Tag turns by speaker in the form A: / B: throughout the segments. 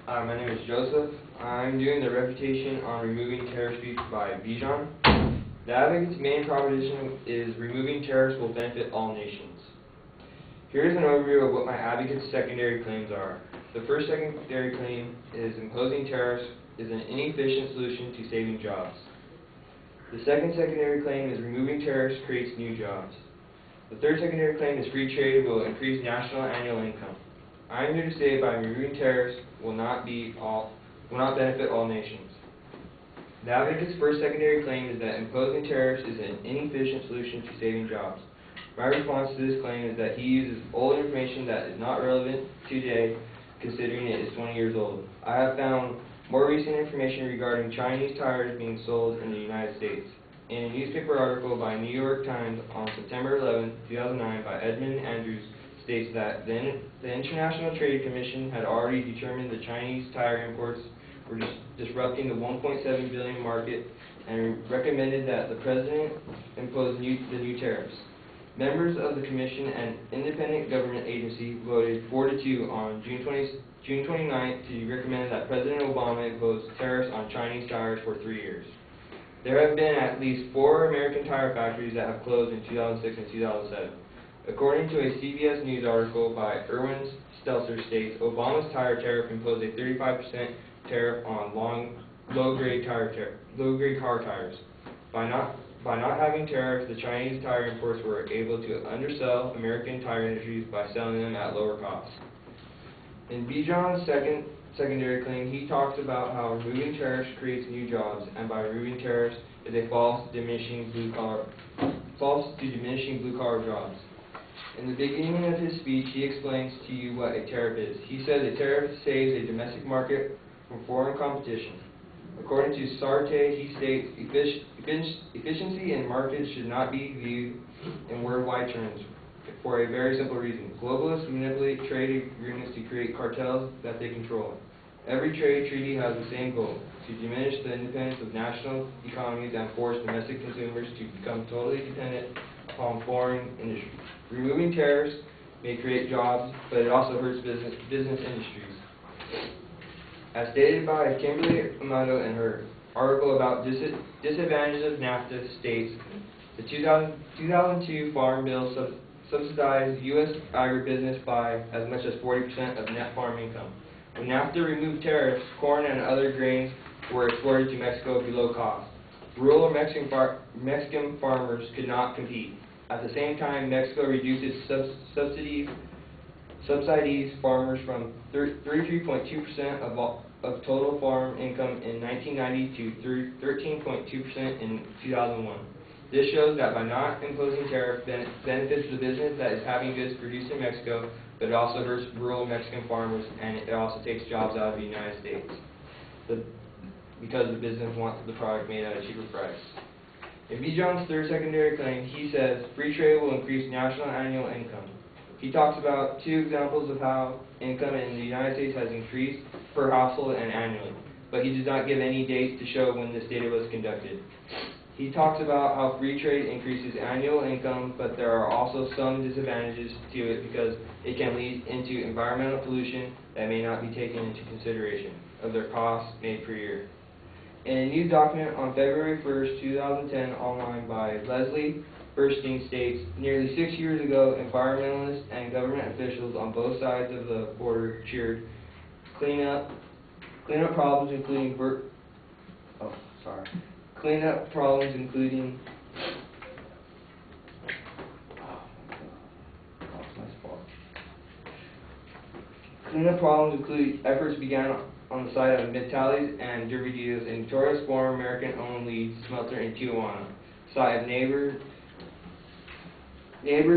A: Hi, my name is Joseph. I'm doing the Refutation on Removing Terror Speech by Bijan. The advocate's main proposition is removing terrorists will benefit all nations. Here's an overview of what my advocate's secondary claims are. The first secondary claim is imposing tariffs is an inefficient solution to saving jobs. The second secondary claim is removing tariffs creates new jobs. The third secondary claim is free trade will increase national annual income. I am here to say by removing tariffs will not benefit all nations. The advocate's first secondary claim is that imposing tariffs is an inefficient solution to saving jobs. My response to this claim is that he uses old information that is not relevant today, considering it is 20 years old. I have found more recent information regarding Chinese tires being sold in the United States. In a newspaper article by New York Times on September 11, 2009 by Edmund Andrews states that the International Trade Commission had already determined the Chinese tire imports were disrupting the 1.7 billion market and recommended that the President impose the new tariffs. Members of the Commission, an independent government agency, voted 4-2 on June 29th to recommend that President Obama impose tariffs on Chinese tires for 3 years. There have been at least 4 American tire factories that have closed in 2006 and 2007. According to a CBS News article by Erwin Stelzer states, Obama's tire tariff imposed a 35% tariff on low-grade car tires. By not having tariffs, the Chinese tire imports were able to undersell American tire industries by selling them at lower costs. In Bijan's second secondary claim, he talks about how removing tariffs creates new jobs, and by removing tariffs is a false to diminishing blue-collar jobs. In the beginning of his speech, he explains to you what a tariff is. He says a tariff saves a domestic market from foreign competition. According to Sartre, he states efficiency in markets should not be viewed in worldwide terms for a very simple reason. Globalists manipulate trade agreements to create cartels that they control. Every trade treaty has the same goal, to diminish the independence of national economies and force domestic consumers to become totally dependent upon foreign industries. Removing tariffs may create jobs, but it also hurts business industries. As stated by Kimberly Amato in her article about disadvantages of NAFTA states, the 2002 Farm Bill subsidized U.S. agribusiness by as much as 40% of net farm income. When NAFTA removed tariffs, corn and other grains were exported to Mexico below cost. Rural Mexican farmers could not compete. At the same time, Mexico reduced its subsidies farmers from 33.2% of total farm income in 1990 to 13.2% in 2001. This shows that by not imposing tariffs benefits the business that is having goods produced in Mexico, but it also hurts rural Mexican farmers, and it also takes jobs out of the United States because the business wants the product made at a cheaper price. In Bijan's third secondary claim, he says free trade will increase national annual income. He talks about 2 examples of how income in the United States has increased per household and annually, but he does not give any dates to show when this data was conducted. He talks about how free trade increases annual income, but there are also some disadvantages to it because it can lead into environmental pollution that may not be taken into consideration of their costs made per year. In a news document on February 1st, 2010, online by Leslie Burstein states, nearly 6 years ago, environmentalists and government officials on both sides of the border cheered clean up problems including efforts began on the side of Metales and Dervidios, a notorious former American-owned lead smelter in Tijuana. Site of neighbors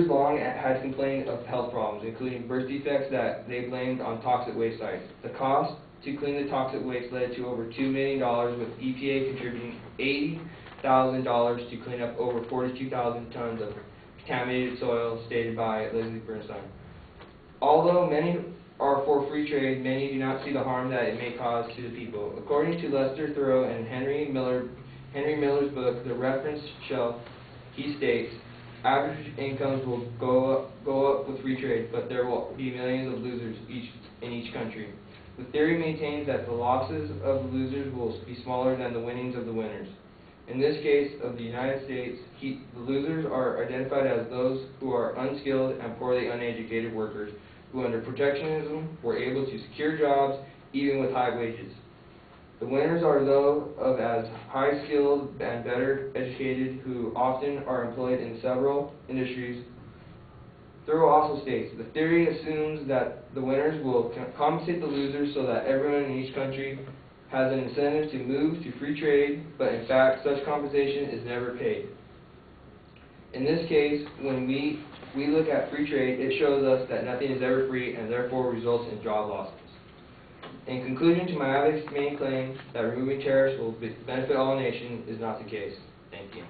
A: long had complained of health problems, including birth defects that they blamed on toxic waste sites. The cost to clean the toxic waste led to over $2 million, with EPA contributing $80,000 to clean up over 42,000 tons of contaminated soil, stated by Leslie Bernstein. Although many are for free trade, many do not see the harm that it may cause to the people. According to Lester Thoreau and Henry Miller's book, The Reference Shelf, he states, average incomes will go up with free trade, but there will be millions of losers in each country. The theory maintains that the losses of the losers will be smaller than the winnings of the winners. In this case of the United States, the losers are identified as those who are unskilled and poorly uneducated workers who under protectionism were able to secure jobs even with high wages. The winners are those of as high skilled and better educated who often are employed in several industries. Thoreau also states, the theory assumes that the winners will compensate the losers so that everyone in each country has an incentive to move to free trade, but in fact such compensation is never paid. In this case, when we look at free trade, it shows us that nothing is ever free and therefore results in job losses. In conclusion to my advocate's main claim that removing tariffs will benefit all nations is not the case. Thank you.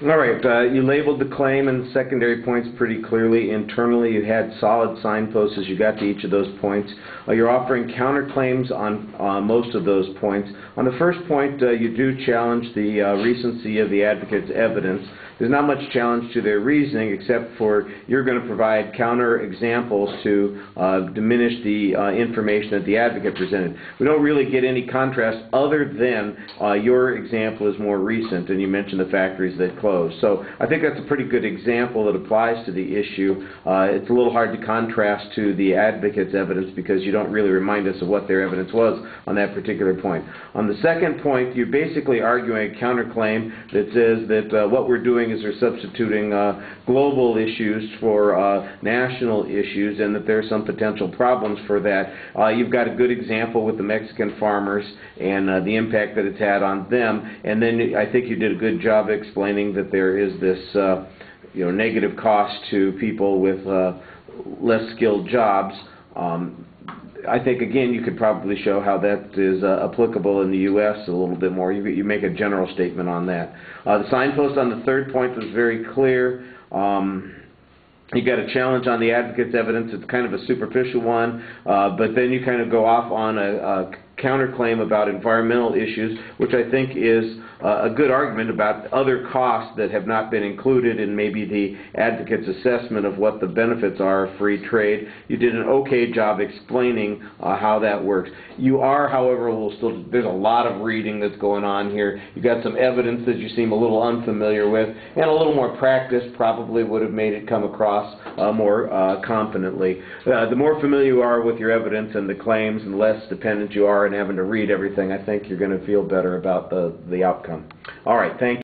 B: All right, you labeled the claim and secondary points pretty clearly. Internally, you had solid signposts as you got to each of those points. You're offering counterclaims on most of those points. On the first point, you do challenge the recency of the advocate's evidence. There's not much challenge to their reasoning, except for you're going to provide counter examples to diminish the information that the advocate presented. We don't really get any contrast other than your example is more recent, and you mentioned the factories that closed. So I think that's a pretty good example that applies to the issue. It's a little hard to contrast to the advocate's evidence because you don't really remind us of what their evidence was on that particular point. On the second point, you're basically arguing a counterclaim that says that what we're doing is we're substituting global issues for national issues, and that there are some potential problems for that. You've got a good example with the Mexican farmers and the impact that it's had on them, and then I think you did a good job explaining that there is this negative cost to people with less skilled jobs. I think, again, you could probably show how that is applicable in the U.S. a little bit more. You make a general statement on that. The signpost on the third point was very clear. You got a challenge on the advocate's evidence. It's kind of a superficial one, but then you kind of go off on a counterclaim about environmental issues, which I think is a good argument about other costs that have not been included in maybe the advocate's assessment of what the benefits are of free trade. You did an okay job explaining how that works. You are, however, there's a lot of reading that's going on here. You've got some evidence that you seem a little unfamiliar with, and a little more practice probably would have made it come across more confidently. The more familiar you are with your evidence and the claims, and the less dependent you are on having to read everything, I think you're going to feel better about the outcome. All right, thank you.